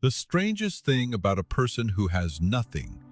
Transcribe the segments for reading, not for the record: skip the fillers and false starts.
The strangest thing about a person who has nothing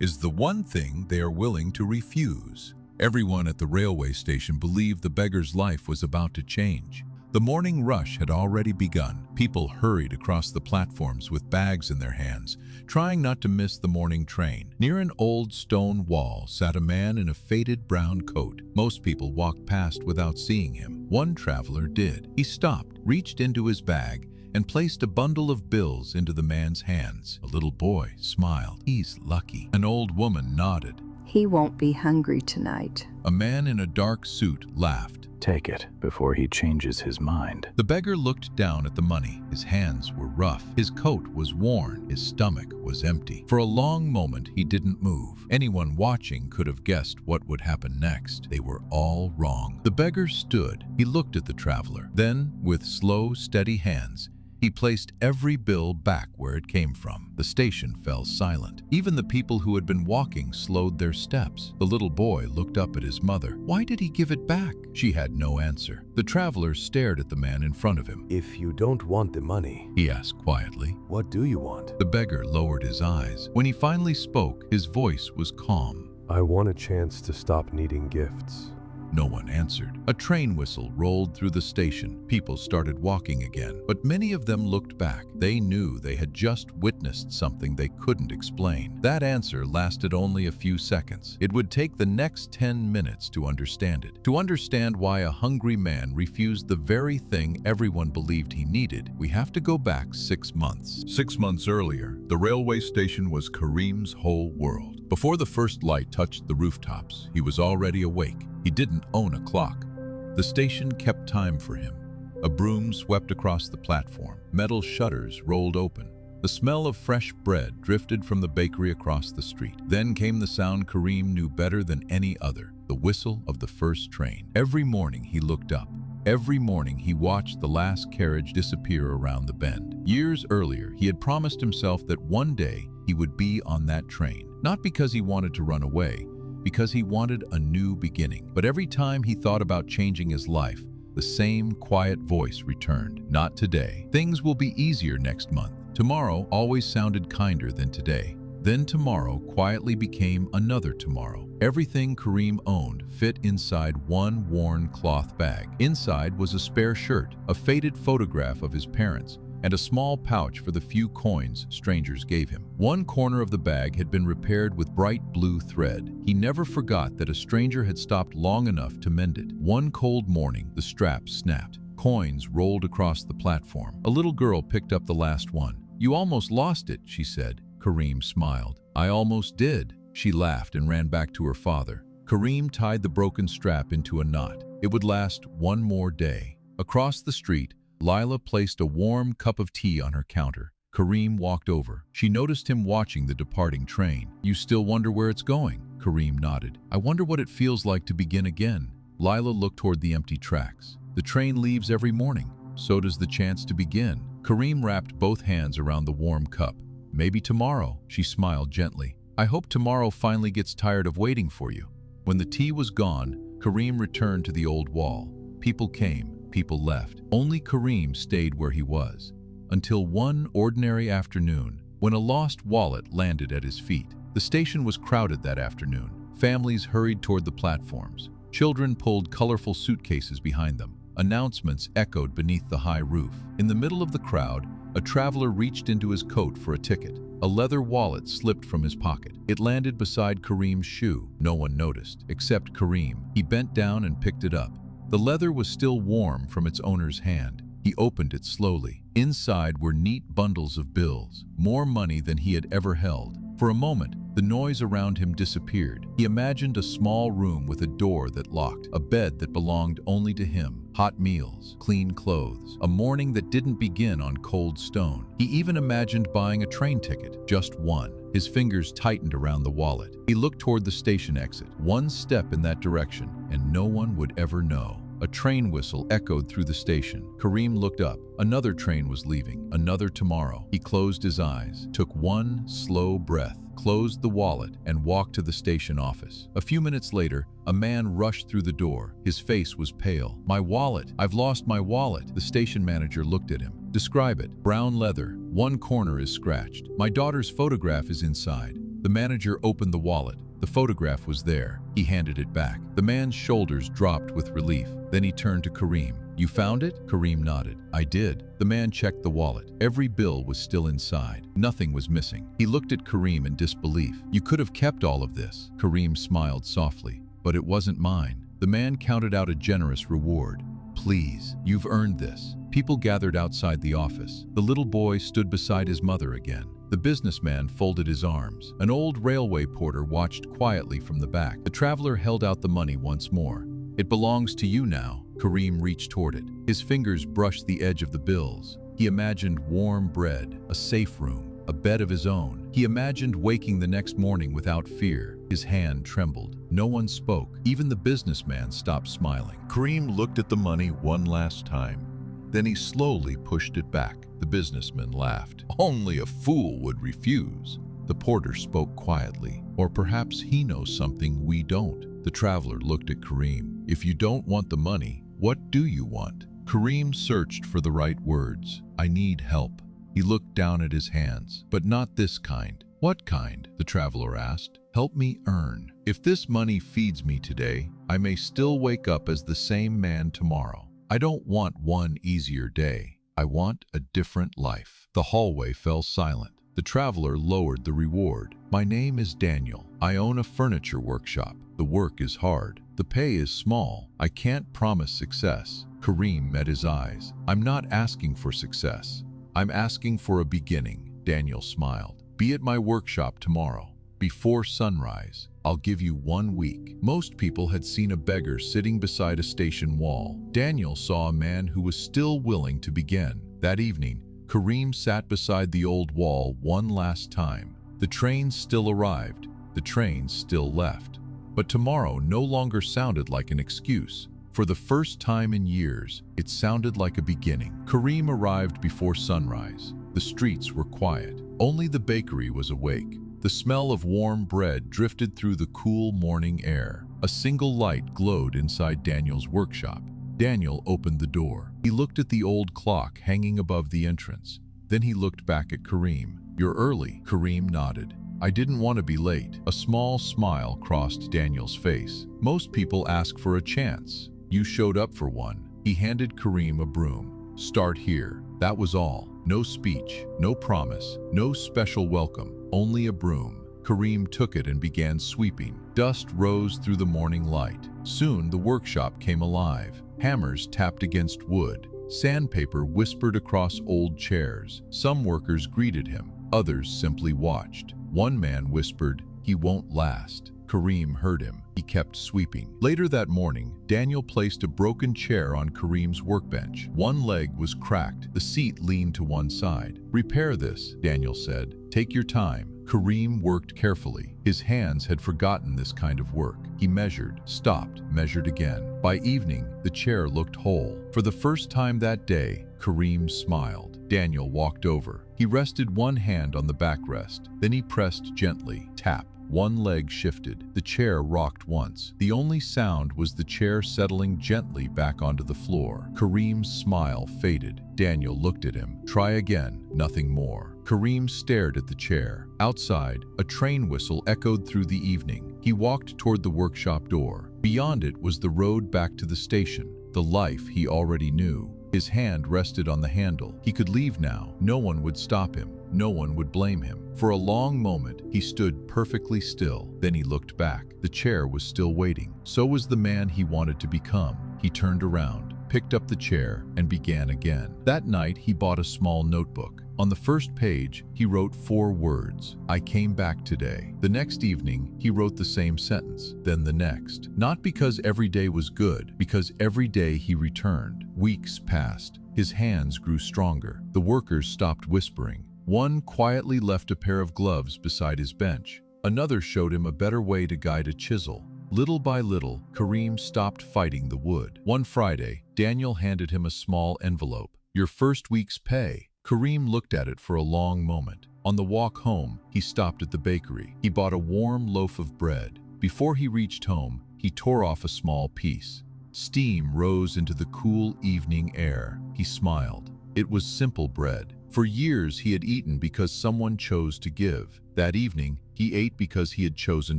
is the one thing they are willing to refuse. Everyone at the railway station believed the beggar's life was about to change. The morning rush had already begun. People hurried across the platforms with bags in their hands, trying not to miss the morning train. Near an old stone wall sat a man in a faded brown coat. Most people walked past without seeing him. One traveler did. He stopped, reached into his bag, and placed a bundle of bills into the man's hands. A little boy smiled. "He's lucky." An old woman nodded. He won't be hungry tonight. A man in a dark suit laughed. Take it before he changes his mind. The beggar looked down at the money. His hands were rough. His coat was worn. His stomach was empty. For a long moment, he didn't move. Anyone watching could have guessed what would happen next. They were all wrong. The beggar stood. He looked at the traveler. Then, with slow, steady hands, he placed every bill back where it came from. The station fell silent. Even the people who had been walking slowed their steps. The little boy looked up at his mother. Why did he give it back? She had no answer. The traveler stared at the man in front of him. If you don't want the money, He asked quietly. what do you want? The beggar lowered his eyes. When he finally spoke, his voice was calm. I want a chance to stop needing gifts. No one answered. A train whistle rolled through the station. People started walking again, but many of them looked back. They knew they had just witnessed something they couldn't explain. That answer lasted only a few seconds. It would take the next 10 minutes to understand it. To understand why a hungry man refused the very thing everyone believed he needed, we have to go back 6 months. 6 months earlier, the railway station was Karim's whole world. Before the first light touched the rooftops, he was already awake. He didn't own a clock. The station kept time for him. A broom swept across the platform. Metal shutters rolled open. The smell of fresh bread drifted from the bakery across the street. Then came the sound Karim knew better than any other, the whistle of the first train. Every morning he looked up. Every morning he watched the last carriage disappear around the bend. Years earlier, he had promised himself that one day he would be on that train. Not because he wanted to run away, because he wanted a new beginning. But every time he thought about changing his life, the same quiet voice returned. Not today. Things will be easier next month. Tomorrow always sounded kinder than today. Then tomorrow quietly became another tomorrow. Everything Karim owned fit inside one worn cloth bag. Inside was a spare shirt, a faded photograph of his parents, and a small pouch for the few coins strangers gave him. One corner of the bag had been repaired with bright blue thread. He never forgot that a stranger had stopped long enough to mend it. One cold morning, the strap snapped. Coins rolled across the platform. A little girl picked up the last one. "You almost lost it," she said. Karim smiled. "I almost did." She laughed and ran back to her father. Karim tied the broken strap into a knot. It would last one more day. Across the street, Lila placed a warm cup of tea on her counter. Karim walked over. She noticed him watching the departing train. "You still wonder where it's going?" Karim nodded. "I wonder what it feels like to begin again." Lila looked toward the empty tracks. "The train leaves every morning. So does the chance to begin." Karim wrapped both hands around the warm cup. "Maybe tomorrow," she smiled gently. "I hope tomorrow finally gets tired of waiting for you." When the tea was gone, Karim returned to the old wall. People came. People left. Only Karim stayed where he was, until one ordinary afternoon when a lost wallet landed at his feet. The station was crowded that afternoon. Families hurried toward the platforms. Children pulled colorful suitcases behind them. Announcements echoed beneath the high roof. In the middle of the crowd, a traveler reached into his coat for a ticket. A leather wallet slipped from his pocket. It landed beside Karim's shoe. No one noticed, except Karim. He bent down and picked it up. The leather was still warm from its owner's hand. He opened it slowly. Inside were neat bundles of bills, more money than he had ever held. For a moment, the noise around him disappeared. He imagined a small room with a door that locked, a bed that belonged only to him, hot meals, clean clothes, a morning that didn't begin on cold stone. He even imagined buying a train ticket, just one. His fingers tightened around the wallet. He looked toward the station exit. One step in that direction, and no one would ever know. A train whistle echoed through the station. Karim looked up. Another train was leaving, another tomorrow. He closed his eyes, took one slow breath, closed the wallet, and walked to the station office. A few minutes later, a man rushed through the door. His face was pale. "My wallet! I've lost my wallet!" The station manager looked at him. Describe it. Brown leather. One corner is scratched. My daughter's photograph is inside. The manager opened the wallet. The photograph was there. He handed it back. The man's shoulders dropped with relief. Then he turned to Karim. You found it? Karim nodded. I did. The man checked the wallet. Every bill was still inside. Nothing was missing. He looked at Karim in disbelief. You could have kept all of this. Karim smiled softly. But it wasn't mine. The man counted out a generous reward. Please, you've earned this. People gathered outside the office. The little boy stood beside his mother again. The businessman folded his arms. An old railway porter watched quietly from the back. The traveler held out the money once more. It belongs to you now. Karim reached toward it. His fingers brushed the edge of the bills. He imagined warm bread, a safe room, a bed of his own. He imagined waking the next morning without fear. His hand trembled. No one spoke. Even the businessman stopped smiling. Karim looked at the money one last time. Then he slowly pushed it back. The businessman laughed. Only a fool would refuse. The porter spoke quietly. Or perhaps he knows something we don't. The traveler looked at Karim. If you don't want the money, what do you want? Karim searched for the right words. I need help. He looked down at his hands. But not this kind. What kind? The traveler asked. Help me earn. If this money feeds me today, I may still wake up as the same man tomorrow. I don't want one easier day. I want a different life. The hallway fell silent. The traveler lowered the reward. My name is Daniel. I own a furniture workshop. The work is hard. The pay is small. I can't promise success. Karim met his eyes. I'm not asking for success. I'm asking for a beginning. Daniel smiled. Be at my workshop tomorrow. Before sunrise, I'll give you 1 week. Most people had seen a beggar sitting beside a station wall. Daniel saw a man who was still willing to begin. That evening, Karim sat beside the old wall one last time. The train still arrived. The train still left. But tomorrow no longer sounded like an excuse. For the first time in years, it sounded like a beginning. Karim arrived before sunrise. The streets were quiet. Only the bakery was awake. The smell of warm bread drifted through the cool morning air. A single light glowed inside Daniel's workshop. Daniel opened the door. He looked at the old clock hanging above the entrance. Then he looked back at Karim. You're early. Karim nodded. I didn't want to be late. A small smile crossed Daniel's face. Most people ask for a chance. You showed up for one. He handed Karim a broom. Start here. That was all. No speech, no promise, no special welcome. Only a broom. Karim took it and began sweeping. Dust rose through the morning light. Soon the workshop came alive. Hammers tapped against wood. Sandpaper whispered across old chairs. Some workers greeted him. Others simply watched. One man whispered, "He won't last." Karim heard him. He kept sweeping. Later that morning, Daniel placed a broken chair on Karim's workbench. One leg was cracked. The seat leaned to one side. Repair this, Daniel said. Take your time. Karim worked carefully. His hands had forgotten this kind of work. He measured, stopped, measured again. By evening, the chair looked whole. For the first time that day, Karim smiled. Daniel walked over. He rested one hand on the backrest. Then he pressed gently. Tap. One leg shifted. The chair rocked once. The only sound was the chair settling gently back onto the floor. Karim's smile faded. Daniel looked at him. Try again. Nothing more. Karim stared at the chair. Outside, a train whistle echoed through the evening. He walked toward the workshop door. Beyond it was the road back to the station, the life he already knew. His hand rested on the handle. He could leave now. No one would stop him. No one would blame him. For a long moment, he stood perfectly still. Then he looked back. The chair was still waiting. So was the man he wanted to become. He turned around, picked up the chair, and began again. That night, he bought a small notebook. On the first page, he wrote 4 words. I came back today. The next evening, he wrote the same sentence, then the next. Not because every day was good, because every day he returned. Weeks passed. His hands grew stronger. The workers stopped whispering. One quietly left a pair of gloves beside his bench. Another showed him a better way to guide a chisel. Little by little, Karim stopped fighting the wood. One Friday, Daniel handed him a small envelope. Your first week's pay. Karim looked at it for a long moment. On the walk home, he stopped at the bakery. He bought a warm loaf of bread. Before he reached home, he tore off a small piece. Steam rose into the cool evening air. He smiled. It was simple bread. For years he had eaten because someone chose to give. That evening, he ate because he had chosen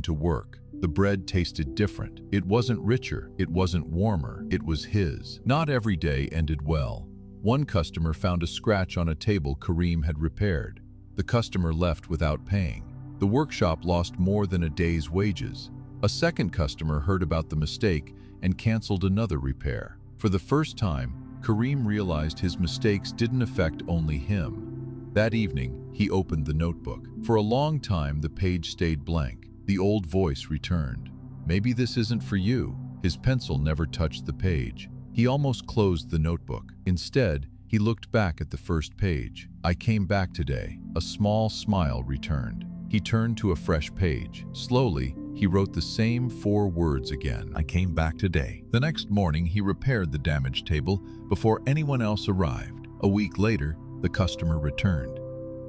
to work. The bread tasted different. It wasn't richer, it wasn't warmer, it was his. Not every day ended well. One customer found a scratch on a table Karim had repaired. The customer left without paying. The workshop lost more than a day's wages. A second customer heard about the mistake and canceled another repair. For the first time, Karim realized his mistakes didn't affect only him. That evening, he opened the notebook. For a long time, the page stayed blank. The old voice returned. Maybe this isn't for you. His pencil never touched the page. He almost closed the notebook. Instead, he looked back at the first page. I came back today. A small smile returned. He turned to a fresh page. Slowly, he wrote the same 4 words again. I came back today. The next morning, he repaired the damaged table before anyone else arrived. A week later, the customer returned.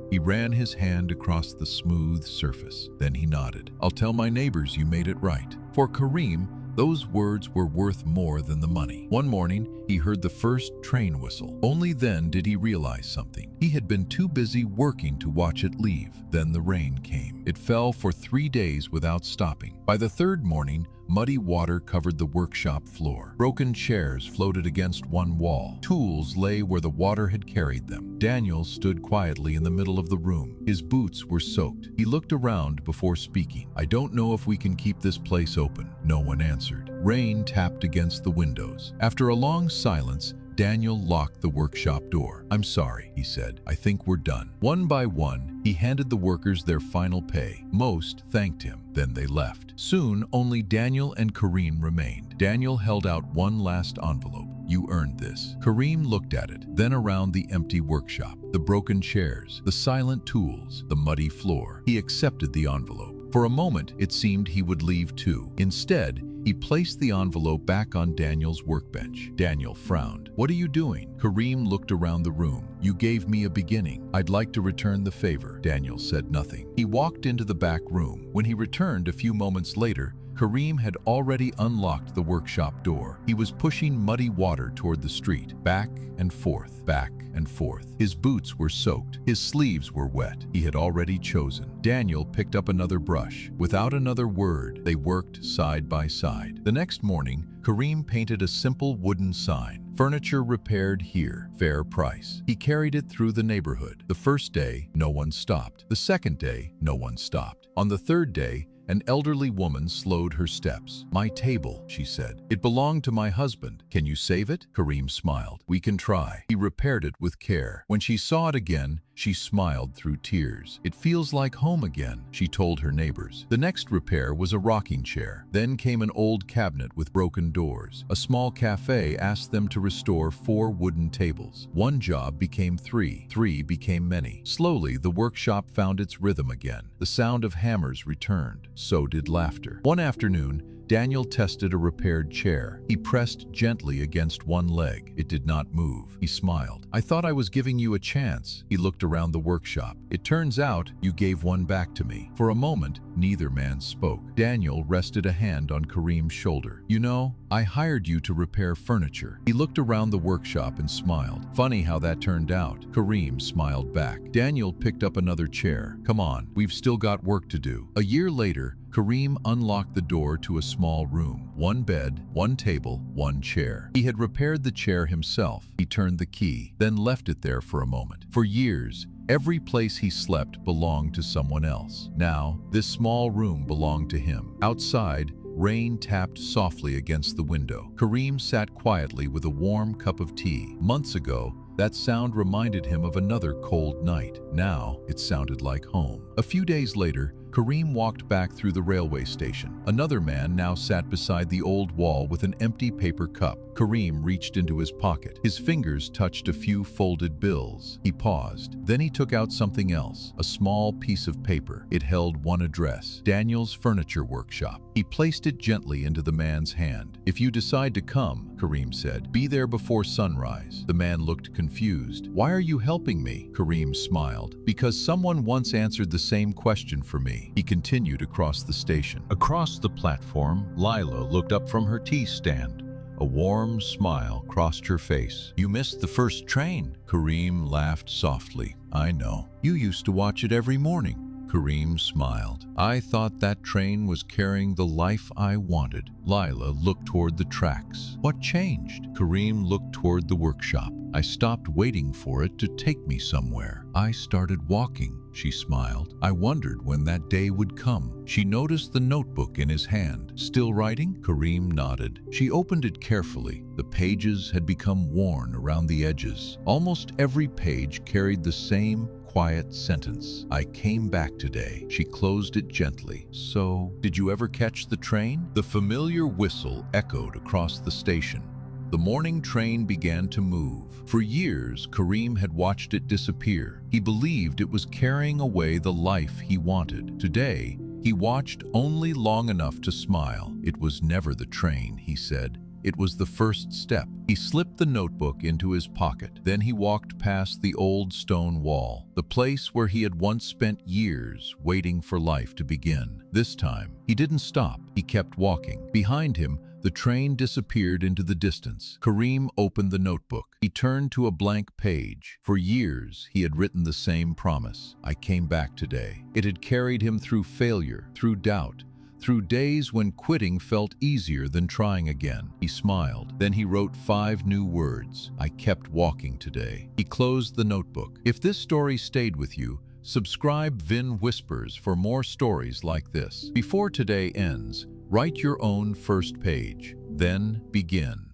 He ran his hand across the smooth surface. Then he nodded. I'll tell my neighbors you made it right. For Karim, those words were worth more than the money. One morning, he heard the first train whistle. Only then did he realize something. He had been too busy working to watch it leave. Then the rain came. It fell for 3 days without stopping. By the third morning, muddy water covered the workshop floor. Broken chairs floated against one wall. Tools lay where the water had carried them. Daniel stood quietly in the middle of the room. His boots were soaked. He looked around before speaking. I don't know if we can keep this place open. No one answered. Rain tapped against the windows. After a long silence, Daniel locked the workshop door. I'm sorry, he said. I think we're done. One by one, he handed the workers their final pay. Most thanked him. Then they left. Soon, only Daniel and Karim remained. Daniel held out one last envelope. You earned this. Karim looked at it, then around the empty workshop, the broken chairs, the silent tools, the muddy floor. He accepted the envelope. For a moment, it seemed he would leave too. Instead, he placed the envelope back on Daniel's workbench. Daniel frowned. What are you doing? Karim looked around the room. You gave me a beginning. I'd like to return the favor. Daniel said nothing. He walked into the back room. When he returned a few moments later, Karim had already unlocked the workshop door. He was pushing muddy water toward the street, back and forth, back and forth. His boots were soaked. His sleeves were wet. He had already chosen. Daniel picked up another brush. Without another word, they worked side by side. The next morning, Karim painted a simple wooden sign. Furniture repaired here, fair price. He carried it through the neighborhood. The first day, no one stopped. The second day, no one stopped. On the third day, an elderly woman slowed her steps. My table, she said. It belonged to my husband. Can you save it? Karim smiled. We can try. He repaired it with care. When she saw it again, she smiled through tears. It feels like home again, she told her neighbors. The next repair was a rocking chair. Then came an old cabinet with broken doors. A small cafe asked them to restore 4 wooden tables. One job became 3. 3 became many. Slowly, the workshop found its rhythm again. The sound of hammers returned. So did laughter. One afternoon, Daniel tested a repaired chair. He pressed gently against one leg. It did not move. He smiled. I thought I was giving you a chance. He looked around the workshop. It turns out you gave one back to me. For a moment, neither man spoke. Daniel rested a hand on Karim's shoulder. You know, I hired you to repair furniture. He looked around the workshop and smiled. Funny how that turned out. Karim smiled back. Daniel picked up another chair. Come on, we've still got work to do. A year later, Karim unlocked the door to a small room. 1 bed, 1 table, 1 chair. He had repaired the chair himself. He turned the key, then left it there for a moment. For years, every place he slept belonged to someone else. Now, this small room belonged to him. Outside, rain tapped softly against the window. Karim sat quietly with a warm cup of tea. Months ago, that sound reminded him of another cold night. Now, it sounded like home. A few days later, Karim walked back through the railway station. Another man now sat beside the old wall with an empty paper cup. Karim reached into his pocket. His fingers touched a few folded bills. He paused. Then he took out something else, a small piece of paper. It held one address, Daniel's Furniture Workshop. He placed it gently into the man's hand. If you decide to come, Karim said, be there before sunrise. The man looked confused. Why are you helping me? Karim smiled. Because someone once answered the same question for me. He continued across the station. Across the platform, Lila looked up from her tea stand. A warm smile crossed her face. "You missed the first train." Karim laughed softly. "I know. You used to watch it every morning." Karim smiled. "I thought that train was carrying the life I wanted." Lila looked toward the tracks. "What changed?" Karim looked toward the workshop. "I stopped waiting for it to take me somewhere. I started walking." She smiled. "I wondered when that day would come." She noticed the notebook in his hand. "Still writing?" Karim nodded. She opened it carefully. The pages had become worn around the edges. Almost every page carried the same quiet sentence. "I came back today." She closed it gently. "So, did you ever catch the train?" The familiar whistle echoed across the station. The morning train began to move. For years, Karim had watched it disappear. He believed it was carrying away the life he wanted. Today, he watched only long enough to smile. "It was never the train," he said. "It was the first step." He slipped the notebook into his pocket. Then he walked past the old stone wall, the place where he had once spent years waiting for life to begin. This time, he didn't stop. He kept walking. Behind him, the train disappeared into the distance. Karim opened the notebook. He turned to a blank page. For years, he had written the same promise. "I came back today." It had carried him through failure, through doubt, through days when quitting felt easier than trying again. He smiled. Then he wrote 5 new words. "I kept walking today." He closed the notebook. If this story stayed with you, subscribe Vin Whispers for more stories like this. Before today ends, write your own first page. Then begin.